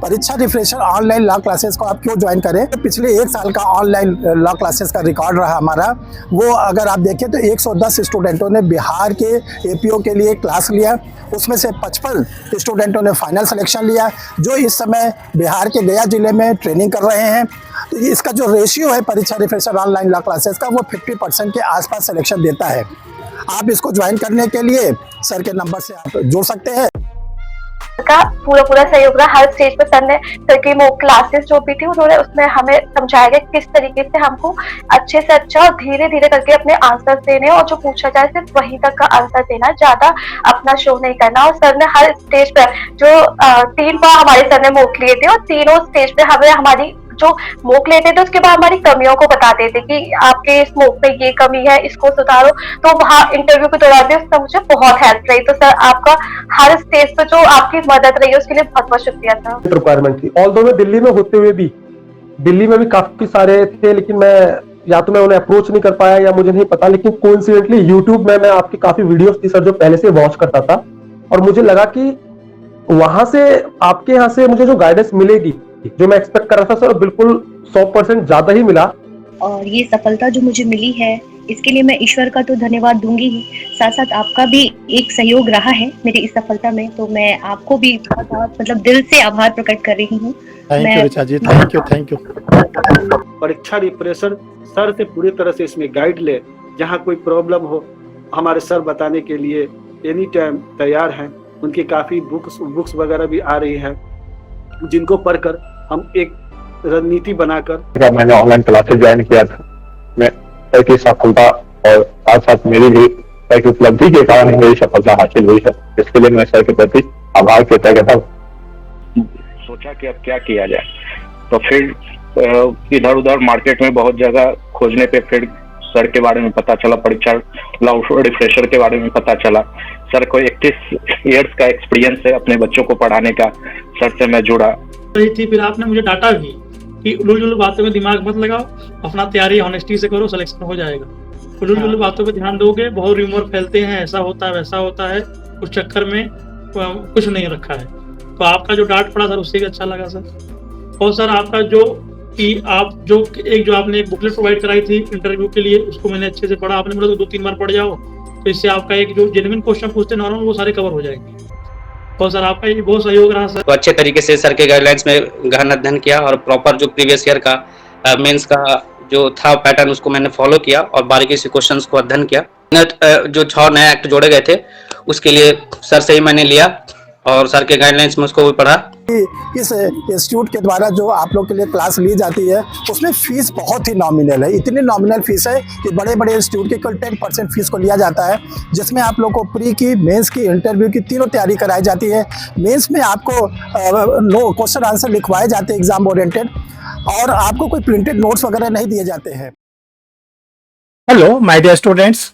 परीक्षा refresher online law classes को आप क्यों ज्वाइन करें? पिछले 1 साल का ऑनलाइन लॉ क्लासेस का रिकॉर्ड रहा हमारा, वो अगर आप देखें तो 110 स्टूडेंटों ने बिहार के एपीओ के लिए क्लास लिया, उसमें से 55 स्टूडेंटों ने फाइनल सिलेक्शन लिया, जो इस समय बिहार के गया जिले में ट्रेनिंग कर रहे हैं। तो इसका जो रेशियो है परीक्षा रिफ्रेशर ऑनलाइन लॉ क्लासेस का, वो 50% के आसपास सिलेक्शन देता है। आप इसको ज्वाइन करने के लिए सर के नंबर से आप जुड़ सकते हैं। का पूरा सहयोग रहा। हर स्टेज पर सर ने सर की वो क्लासेस जो भी थी उन्होंने उसमें हमें समझाया गया किस तरीके से हमको अच्छे से अच्छा और धीरे धीरे करके अपने आंसर देने और जो पूछा जाए सिर्फ वहीं तक का आंसर देना, ज्यादा अपना शो नहीं करना। और सर ने हर स्टेज पर जो 3 बार हमारे सर ने मॉक लिए थे और तीनों स्टेज पे हमें हमारी जो मॉक लेते थे उसके बाद हमारी कमियों को बताते थे कि आपके इस मॉक में ये कमी है, इसको सुधारो। तो वहाँ इंटरव्यू के दौरान भी उससे मुझे बहुत हेल्प रही। तो सर आपका हर स्टेज पर जो आपकी मदद रही है उसके लिए बहुत बहुत शुक्रिया सर। रिक्वायरमेंट थी, ऑल्दो मैं दिल्ली में होते हुए भी, दिल्ली में भी काफी सारे थे, लेकिन मैं या तो मैं उन्हें अप्रोच नहीं कर पाया या मुझे नहीं पता। लेकिन कोइंसिडेंटली यूट्यूब में मैं आपकी काफी वीडियोस थी सर जो पहले से वॉच करता था, और मुझे लगा कि वहां से आपके यहाँ से मुझे जो गाइडेंस मिलेगी, जो मैं एक्सपेक्ट कर रहा था सर, बिल्कुल 100% ज्यादा ही मिला। और ये सफलता जो मुझे मिली है इसके लिए मैं ईश्वर का तो धन्यवाद दूंगी ही, साथ साथ आपका भी एक सहयोग रहा है मेरी इस सफलता में। तो मैं आपको भी बहुत बहुत मतलब दिल से आभार प्रकट कर रही हूँ। Thank you Richa ji, thank you. परीक्षा रिफ्रेशर सर से पूरी तरह से इसमें गाइड ले, जहाँ कोई प्रॉब्लम हो हमारे सर बताने के लिए एनी टाइम तैयार हैं। उनकी काफ़ी बुक्स वगैरह भी आ रही है, जिनको पढ़कर हम एक रणनीति बनाकर। मैंने ऑनलाइन क्लासेस ज्वाइन किया था, मैं सर की सफलता और साथ साथ मेरी भी सर की उपलब्धि के कारण ही मेरी सफलता हासिल हुई है, इसके लिए मैं सर के प्रति आभार व्यक्त करता हूँ। सोचा कि अब क्या किया जाए, तो फिर इधर उधर मार्केट में बहुत जगह खोजने पे फिर सर के बारे में पता चला, परीक्षा लॉ रिफ्रेशर के बारे में पता चला। सर को 31 ईयर्स का एक्सपीरियंस है अपने बच्चों को पढ़ाने का। सर से मैं जुड़ा थी, फिर आपने मुझे डांटा भी कि उलझुल बातों में दिमाग मत लगाओ, अपना तैयारी ऑनेस्टी से करो, सिलेक्शन हो जाएगा। उलझुल बातों पे ध्यान दोगे, बहुत रूमर फैलते हैं, ऐसा होता है वैसा होता है, उस चक्कर में कुछ नहीं रखा है। तो आपका जो डांट पड़ा सर उससे भी अच्छा लगा सर। और सर आपका जो आपने एक बुकलेट प्रोवाइड कराई थी इंटरव्यू के लिए, उसको मैंने अच्छे से पढ़ा। आपने बोला तो 2-3 बार पढ़ जाओ, तो इससे आपका एक जो जेन्युइन क्वेश्चन पूछते नॉर्मल, वो सारे कवर हो जाएंगे। तो सर आपका ये बहुत सहयोग रहा सर। तो अच्छे तरीके से सर के गाइडलाइंस में गहन अध्ययन किया और प्रॉपर जो प्रीवियस ईयर का मेंस का जो था पैटर्न उसको मैंने फॉलो किया और बारीकी से क्वेश्चंस को अध्ययन किया। जो 6 नए एक्ट जोड़े गए थे उसके लिए सर से ही मैंने लिया और सर के गाइडलाइंस में उसको भी पढ़ा। इस इंस्टीट्यूट के द्वारा जो आप लोग के लिए क्लास ली जाती है उसमें फीस बहुत ही नॉमिनल है। इतनी नॉमिनल फीस है कि बड़े बड़े इंस्टीट्यूट की कुल 10% फीस को लिया जाता है, जिसमें आप लोग को प्री की, मेंस की, इंटरव्यू की तीनों तैयारी कराई जाती है। मेंस में आपको क्वेश्चन आंसर लिखवाए जाते हैं एग्जाम ओरिएंटेड, और आपको कोई प्रिंटेड नोट्स वगैरह नहीं दिए जाते हैं। हेलो माय डियर स्टूडेंट्स,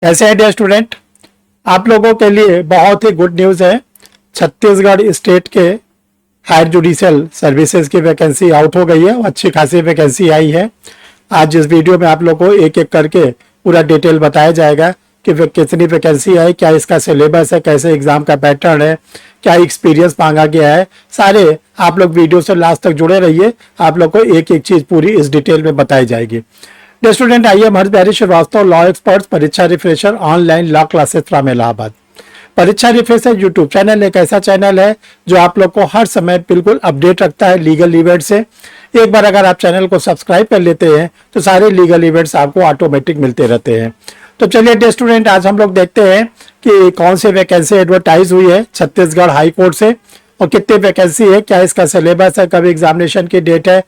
कैसे हैं डियर स्टूडेंट? आप लोगों के लिए बहुत ही गुड न्यूज़ है। छत्तीसगढ़ स्टेट के हायर जुडिशियल सर्विसेज की वैकेंसी आउट हो गई है और अच्छी खासी वैकेंसी आई है। आज इस वीडियो में आप लोगों को एक एक करके पूरा डिटेल बताया जाएगा कि कितनी वैकेंसी आई, क्या इसका सिलेबस है, कैसे एग्जाम का पैटर्न है, क्या एक्सपीरियंस मांगा गया है। सारे आप लोग वीडियो से लास्ट तक जुड़े रहिए, आप लोग को एक एक चीज पूरी इस डिटेल में बताई जाएगी। डियर स्टूडेंट, आइए हम हरप्यारी श्रीवास्तव, लॉ एक्सपर्ट्स, परीक्षा refresher online law classes from Allahabad. परीक्षा रिफ्रेशर यूट्यूब चैनल एक ऐसा चैनल है जो आप लोग को हर समय बिल्कुल अपडेट रखता है लीगल इवेंट से। एक बार अगर आप चैनल को सब्सक्राइब कर लेते हैं तो सारे लीगल इवेंट्स आपको ऑटोमेटिक मिलते रहते हैं। तो चलिए डियर स्टूडेंट, आज हम लोग देखते हैं कि कौन सी वैकेंसी एडवर्टाइज हुई है छत्तीसगढ़ हाई कोर्ट से और कितनी वैकेंसी है, क्या इसका सिलेबस है, कब एग्जामिनेशन की डेट है।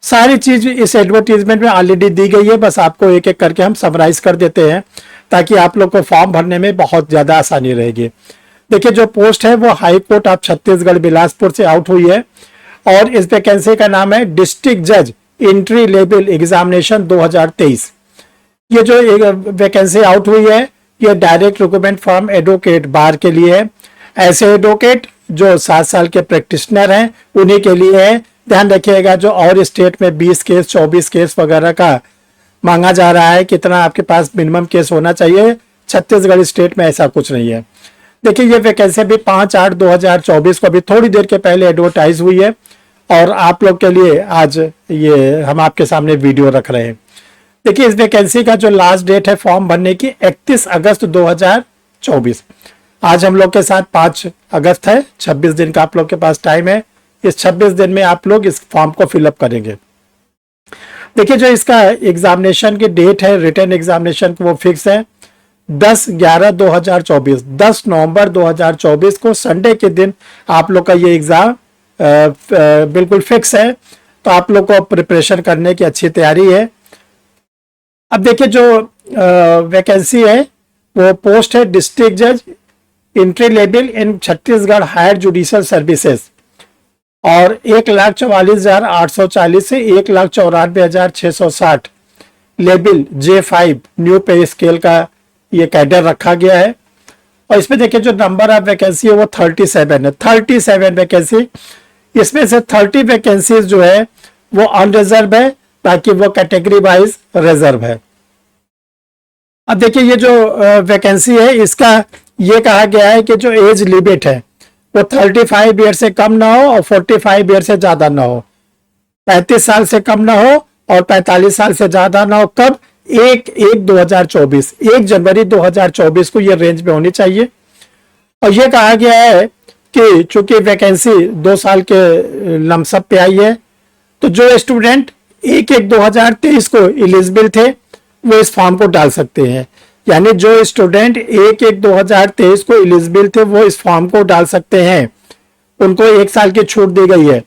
सारी चीज इस एडवर्टीजमेंट में ऑलरेडी दी गई है, बस आपको एक एक करके हम समराइज कर देते हैं ताकि आप लोग को फॉर्म भरने में बहुत ज्यादा आसानी रहेगी। देखिए, जो पोस्ट है वो high court of Chhattisgarh Bilaspur से आउट हुई है और इस वैकेंसी का नाम है डिस्ट्रिक्ट जज एंट्री लेवल एग्जामिनेशन 2023। ये जो वैकेंसी आउट हुई है ये direct recruitment form advocate bar के लिए है। ऐसे एडवोकेट जो 7 साल के प्रैक्टिशनर हैं उन्हीं के लिए है। ध्यान रखिएगा, जो और स्टेट में 20 केस 24 केस वगैरह का मांगा जा रहा है, कितना आपके पास मिनिमम केस होना चाहिए, छत्तीसगढ़ स्टेट में ऐसा कुछ नहीं है। देखिए ये वैकेंसी अभी 5/8/2024 को अभी थोड़ी देर के पहले एडवर्टाइज हुई है और आप लोग के लिए आज ये हम आपके सामने वीडियो रख रहे हैं। देखिए इस वैकेंसी का जो लास्ट डेट है फॉर्म भरने की 31 अगस्त 2024। आज हम लोग के साथ 5 अगस्त है, 26 दिन का आप लोग के पास टाइम है। इस 26 दिन में आप लोग इस फॉर्म को फिलअप करेंगे। देखिए जो इसका एग्जामिनेशन की डेट है, रिटन एग्जामिनेशन वो फिक्स है 10/11/2024, 10 नवंबर 2024 को संडे के दिन आप लोग का ये एग्जाम बिल्कुल फिक्स है। तो आप लोग को प्रिपरेशन करने की अच्छी तैयारी है। अब देखिए जो वैकेंसी है वो पोस्ट है डिस्ट्रिक्ट जज entry level in Chhattisgarh higher judicial services और 1,44,840 से 1,94,660 लेवल J5 न्यू पे स्केल का ये कैडर रखा गया है। और इसमें देखिए जो नंबर ऑफ वैकेंसी है वो 37 है, 37 वैकेंसी। इसमें से 30 वैकेंसीज जो है वो अनरिजर्व है, ताकि वो कैटेगरी वाइज रिजर्व है। अब देखिए ये जो वैकेंसी है इसका ये कहा गया है कि जो एज लिमिट है वो 35 ईयर से कम ना हो और 45 ईयर से ज्यादा ना हो, 35 साल से कम ना हो और 45 साल से ज्यादा ना हो। कब? 1/1/2024, 1 जनवरी 2024 को ये रेंज में होनी चाहिए। और ये कहा गया है कि चूंकि वैकेंसी 2 साल के लमसम पे आई है, तो जो स्टूडेंट 1/1/2023 को एलिजिबल थे वो इस फॉर्म को डाल सकते हैं। यानी जो स्टूडेंट 1/1/2023 को एलिजिबल थे वो इस फॉर्म को डाल सकते हैं, उनको 1 साल की छूट दी गई है।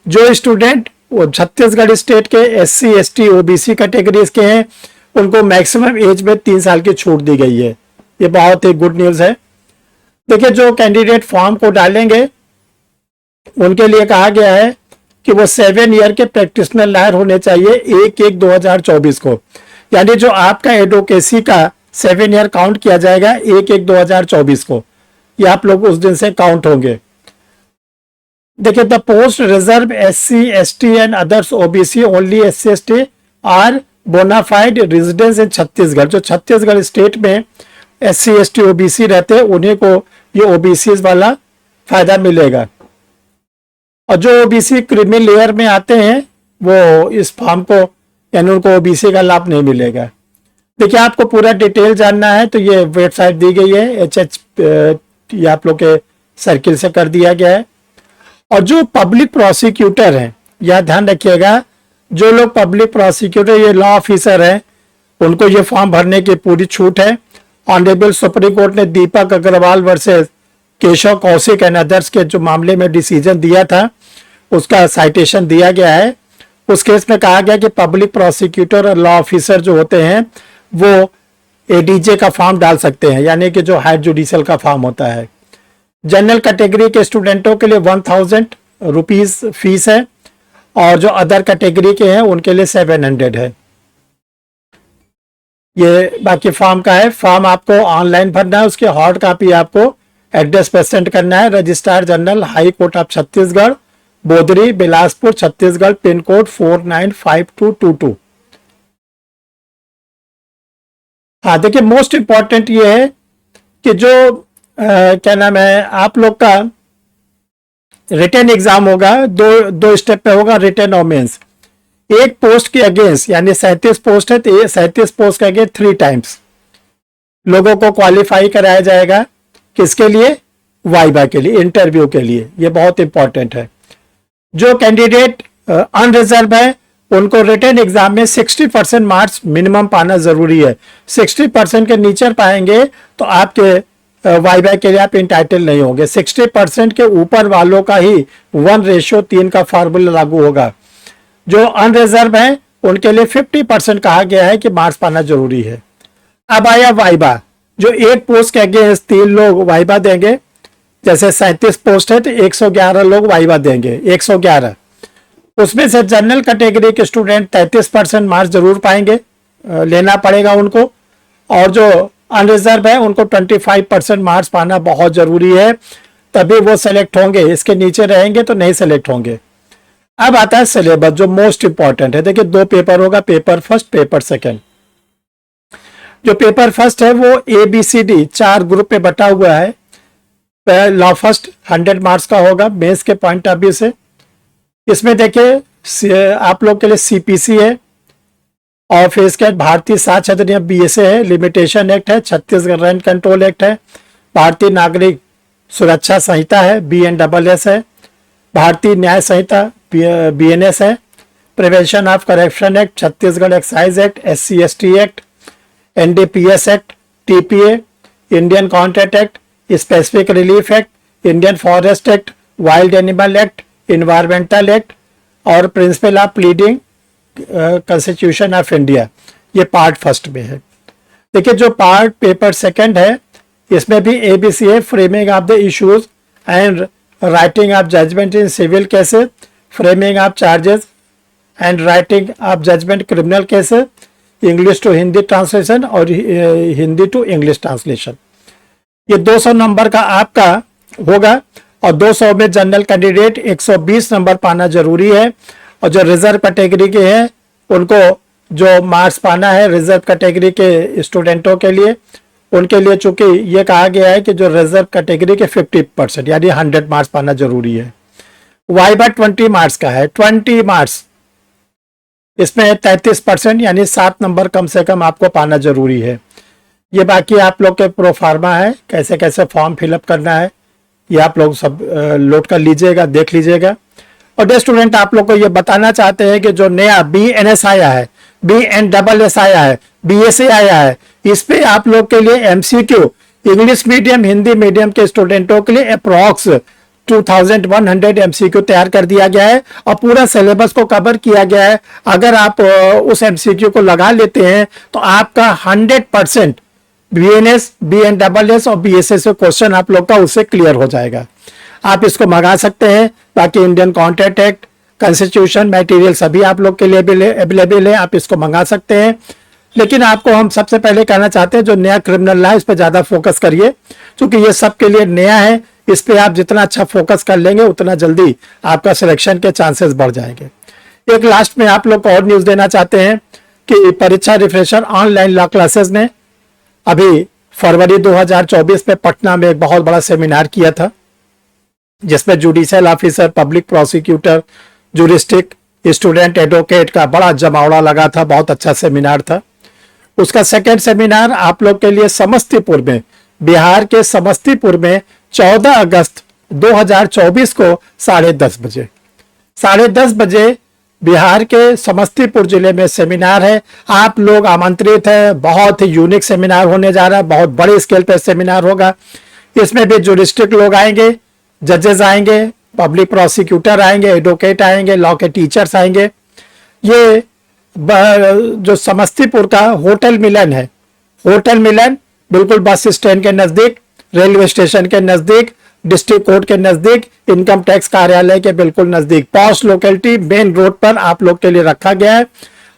जो स्टूडेंट वो छत्तीसगढ़ स्टेट के SC ST OBC कैटेगरीज के हैं उनको मैक्सिमम एज में 3 साल की छूट दी गई है। ये बहुत ही गुड न्यूज है। देखिए जो कैंडिडेट फॉर्म को डालेंगे उनके लिए कहा गया है कि वो 7 ईयर के प्रैक्टिशनर लॉयर होने चाहिए 1/1/2024 को। यानी जो आपका एडवोकेसी का 7 ईयर काउंट किया जाएगा 1/1/2024 को, ये आप लोग उस दिन से काउंट होंगे। देखिए the post reserve SC ST and others OBC only SC ST are bonafide residence in Chhattisgarh. जो छत्तीसगढ़ स्टेट में SC ST OBC रहते हैं उन्हीं को ये OBC वाला फायदा मिलेगा। और जो OBC क्रीमी लेयर में आते हैं वो इस फॉर्म को यानी उनको OBC का लाभ नहीं मिलेगा। देखिए आपको पूरा डिटेल जानना है तो ये वेबसाइट दी गई है HH, ये आप लोग के सर्किल से कर दिया गया है। और जो पब्लिक प्रोसिक्यूटर हैं, यह ध्यान रखिएगा, जो लोग पब्लिक प्रोसिक्यूटर ये लॉ ऑफिसर हैं उनको ये फॉर्म भरने की पूरी छूट है। ऑनरेबल सुप्रीम कोर्ट ने Deepak Agrawal versus Keshav Kaushik and others के जो मामले में डिसीजन दिया था उसका साइटेशन दिया गया है। उस केस में कहा गया कि पब्लिक प्रोसिक्यूटर और लॉ ऑफिसर जो होते हैं वो ADJ का फॉर्म डाल सकते हैं, यानी कि जो हायर जुडिशियल का फॉर्म होता है। जनरल कैटेगरी के स्टूडेंटों के लिए 1000 रुपीज फीस है और जो अदर कैटेगरी के हैं उनके लिए 700 है। ये बाकी फॉर्म का है। फॉर्म आपको ऑनलाइन भरना है, उसके हार्ड कॉपी आपको एड्रेस पर सेंड करना है। Registrar general high court of Chhattisgarh, Bodri, Bilaspur, Chhattisgarh, pin code 495222। हाँ देखिए मोस्ट इंपॉर्टेंट ये है कि जो क्या नाम है आप लोग का रिटन एग्जाम होगा, दो स्टेप पे होगा, रिटन और मेंस। एक पोस्ट के अगेंस्ट यानी 37 पोस्ट है तो 37 पोस्ट के अगेंस्ट 3 टाइम्स लोगों को क्वालिफाई कराया जाएगा। किसके लिए? वाइबा के लिए, इंटरव्यू के लिए। ये बहुत इंपॉर्टेंट है। जो कैंडिडेट अनरिजर्व है उनको रिटन एग्जाम में 60% मार्क्स मिनिमम पाना जरूरी है। 60% के नीचे पाएंगे तो आपके वाइबा के लिए आप इंटाइटल नहीं होंगे। 60% के ऊपर वालों का ही 1:3 का फार्मूला लागू होगा। जो अनरिजर्व है उनके लिए 50% कहा गया है कि मार्क्स पाना जरूरी है। अब आया वाइबा, जो एक पोस्ट के अगेंस्ट 3 लोग वाइबा देंगे। जैसे 37 पोस्ट है तो 111 लोग वाइबा देंगे, 111। उसमें से जनरल कैटेगरी के स्टूडेंट 33% मार्क्स जरूर पाएंगे, लेना पड़ेगा उनको। और जो अनरिजर्व है उनको 25% मार्क्स पाना बहुत जरूरी है, तभी वो सेलेक्ट होंगे। इसके नीचे रहेंगे तो नहीं सेलेक्ट होंगे। अब आता है सिलेबस, जो मोस्ट इंपॉर्टेंट है। देखिए 2 पेपर होगा, पेपर फर्स्ट, पेपर सेकेंड। जो पेपर फर्स्ट है वो ABCD 4 ग्रुप पे बटा हुआ है। लॉ फर्स्ट 100 मार्क्स का होगा मेंस के पॉइंट ऑफ व्यू से। इसमें देखिए आप लोग के लिए सीपीसी है और फिर इसके बाद भारतीय साक्ष्य अधिनियम बीएसए है, लिमिटेशन एक्ट है, छत्तीसगढ़ रेंट कंट्रोल एक्ट है, भारतीय नागरिक सुरक्षा संहिता है BNSS है, भारतीय न्याय संहिता BNS है, prevention of corruption act, Chhattisgarh excise act, SC/ST act, NDPS act, TPA, Indian contract act, specific relief act, Indian forest act, wild animal act, environmental act और principle of pleading constitution of India, ये part first में है। देखिए जो part paper second है इसमें भी ABC है, framing of the issues and writing of judgement in civil cases, framing of charges and writing of judgement criminal cases, English to Hindi translation और हिंदी टू इंग्लिश ट्रांसलेशन। ये 200 नंबर का आपका होगा और 200 में जनरल कैंडिडेट 120 नंबर पाना जरूरी है और जो रिजर्व कैटेगरी के हैं उनको जो मार्क्स पाना है रिजर्व कैटेगरी के स्टूडेंटों के लिए, उनके लिए चूंकि ये कहा गया है कि जो रिजर्व कैटेगरी के 50% यानी 100 मार्क्स पाना जरूरी है। वाइवा 20 मार्क्स का है, 20 मार्क्स, इसमें 33% यानी 7 नंबर कम से कम आपको पाना जरूरी है। ये बाकी आप लोग के प्रोफार्मा है, कैसे कैसे फॉर्म फिलअप करना है ये आप लोग सब लोड कर लीजिएगा, देख लीजिएगा। और डे स्टूडेंट आप लोग को ये बताना चाहते हैं कि जो नया BNS आया है, BNSS आया है, BSA आया है, इस पे आप लोग के लिए MCQ English medium Hindi medium के स्टूडेंटों के लिए अप्रॉक्स 2100 MCQ तैयार कर दिया गया है और पूरा सिलेबस को कवर किया गया है। अगर आप उस MCQ को लगा लेते हैं तो आपका 100% BNS, BNSS और BSA से क्वेश्चन आप लोग का उससे क्लियर हो जाएगा। आप इसको मंगा सकते हैं। बाकी Indian contract act, constitution material सभी आप लोग के लिए अवेलेबल है, आप इसको मंगा सकते हैं। लेकिन आपको हम सबसे पहले कहना चाहते हैं जो नया क्रिमिनल लॉ इस पर ज्यादा फोकस करिए, क्योंकि ये सबके लिए नया है। इस पे आप जितना अच्छा फोकस कर लेंगे उतना जल्दी आपका सिलेक्शन के चांसेस बढ़ जाएंगे। एक लास्ट में आप लोग को और न्यूज देना चाहते हैं कि परीक्षा रिफ्रेशर ऑनलाइन लॉ क्लासेस ने अभी फरवरी 2024 में पटना में एक बहुत बड़ा सेमिनार किया था, जिसमें judicial officer, public prosecutor, juristic, student, advocate का बड़ा जमावड़ा लगा था। बहुत अच्छा सेमिनार था। उसका सेकंड सेमिनार आप लोग के लिए समस्तीपुर में, बिहार के समस्तीपुर में 14 अगस्त 2024 को 10:30 बजे बिहार के समस्तीपुर जिले में सेमिनार है। आप लोग आमंत्रित हैं। बहुत ही यूनिक सेमिनार होने जा रहा है, बहुत बड़े स्केल पर सेमिनार होगा। इसमें भी जूरिस्टिक लोग आएंगे, जजेस आएंगे, पब्लिक प्रोसिक्यूटर आएंगे, एडवोकेट आएंगे, लॉ के टीचर्स आएंगे। ये जो समस्तीपुर का होटल मिलन है, होटल मिलन बिल्कुल बस स्टैंड के नजदीक, रेलवे स्टेशन के नजदीक, डिस्ट्रिक्ट कोर्ट के नजदीक, इनकम टैक्स कार्यालय के बिल्कुल नजदीक, पॉश लोकेलिटी मेन रोड पर आप लोग के लिए रखा गया है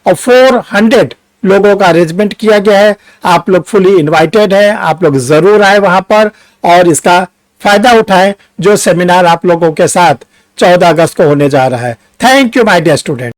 और 400 लोगों का अरेंजमेंट किया गया है। आप लोग फुली इनवाइटेड है, आप लोग जरूर आए वहां पर और इसका फायदा उठाएं जो सेमिनार आप लोगों के साथ 14 अगस्त को होने जा रहा है। Thank you my dear student.